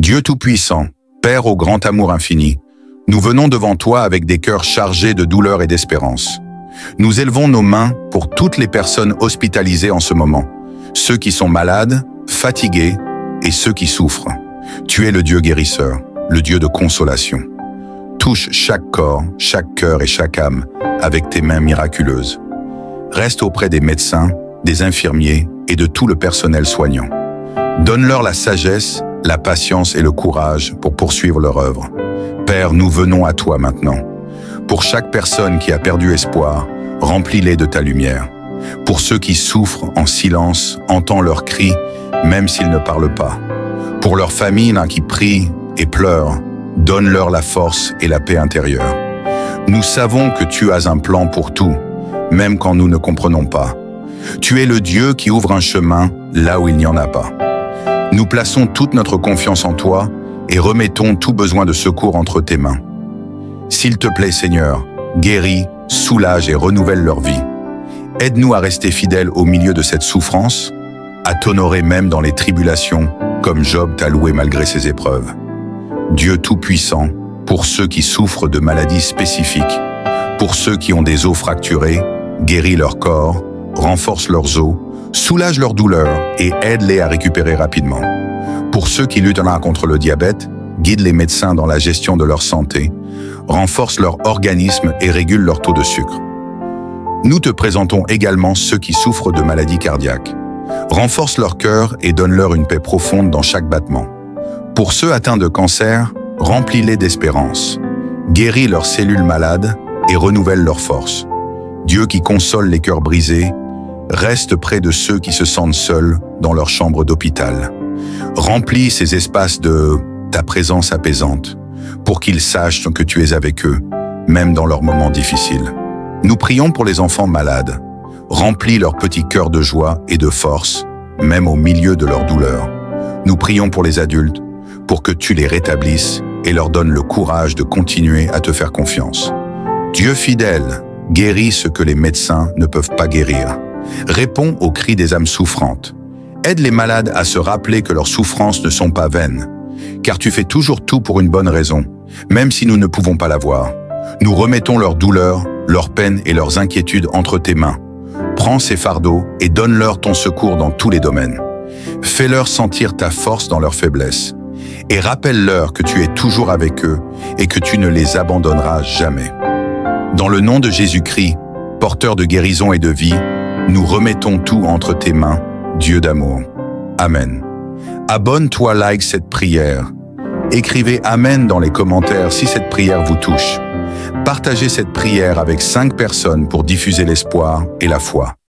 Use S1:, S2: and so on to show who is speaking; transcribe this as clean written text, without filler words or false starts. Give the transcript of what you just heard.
S1: Dieu Tout-Puissant, Père au grand amour infini, nous venons devant toi avec des cœurs chargés de douleur et d'espérance. Nous élevons nos mains pour toutes les personnes hospitalisées en ce moment, ceux qui sont malades, fatigués et ceux qui souffrent. Tu es le Dieu guérisseur, le Dieu de consolation. Touche chaque corps, chaque cœur et chaque âme avec tes mains miraculeuses. Reste auprès des médecins, des infirmiers et de tout le personnel soignant. Donne-leur la sagesse, la patience et le courage pour poursuivre leur œuvre. Père, nous venons à toi maintenant. Pour chaque personne qui a perdu espoir, remplis-les de ta lumière. Pour ceux qui souffrent en silence, entends leurs cris, même s'ils ne parlent pas. Pour leurs familles qui prient et pleurent, donne-leur la force et la paix intérieure. Nous savons que tu as un plan pour tout, même quand nous ne comprenons pas. Tu es le Dieu qui ouvre un chemin là où il n'y en a pas. Nous plaçons toute notre confiance en toi et remettons tout besoin de secours entre tes mains. S'il te plaît, Seigneur, guéris, soulage et renouvelle leur vie. Aide-nous à rester fidèles au milieu de cette souffrance, à t'honorer même dans les tribulations, comme Job t'a loué malgré ses épreuves. Dieu Tout-Puissant, pour ceux qui souffrent de maladies spécifiques, pour ceux qui ont des os fracturés, guéris leur corps, renforce leurs os, soulage leurs douleurs et aide-les à récupérer rapidement. Pour ceux qui luttent contre le diabète, guide les médecins dans la gestion de leur santé, renforce leur organisme et régule leur taux de sucre. Nous te présentons également ceux qui souffrent de maladies cardiaques. Renforce leur cœur et donne-leur une paix profonde dans chaque battement. Pour ceux atteints de cancer, remplis-les d'espérance. Guéris leurs cellules malades et renouvelle leurs forces. Dieu qui console les cœurs brisés, reste près de ceux qui se sentent seuls dans leur chambre d'hôpital. Remplis ces espaces de ta présence apaisante pour qu'ils sachent que tu es avec eux, même dans leurs moments difficiles. Nous prions pour les enfants malades. Remplis leur petit cœur de joie et de force, même au milieu de leur douleur. Nous prions pour les adultes, pour que tu les rétablisses et leur donnes le courage de continuer à te faire confiance. Dieu fidèle, guéris ce que les médecins ne peuvent pas guérir. Réponds aux cris des âmes souffrantes. Aide les malades à se rappeler que leurs souffrances ne sont pas vaines, car tu fais toujours tout pour une bonne raison, même si nous ne pouvons pas la voir. Nous remettons leurs douleurs, leurs peines et leurs inquiétudes entre tes mains. Prends ces fardeaux et donne-leur ton secours dans tous les domaines. Fais-leur sentir ta force dans leur faiblesse et rappelle-leur que tu es toujours avec eux et que tu ne les abandonneras jamais. Dans le nom de Jésus-Christ, porteur de guérison et de vie, nous remettons tout entre tes mains, Dieu d'amour. Amen. Abonne-toi, like cette prière. Écrivez Amen dans les commentaires si cette prière vous touche. Partagez cette prière avec 5 personnes pour diffuser l'espoir et la foi.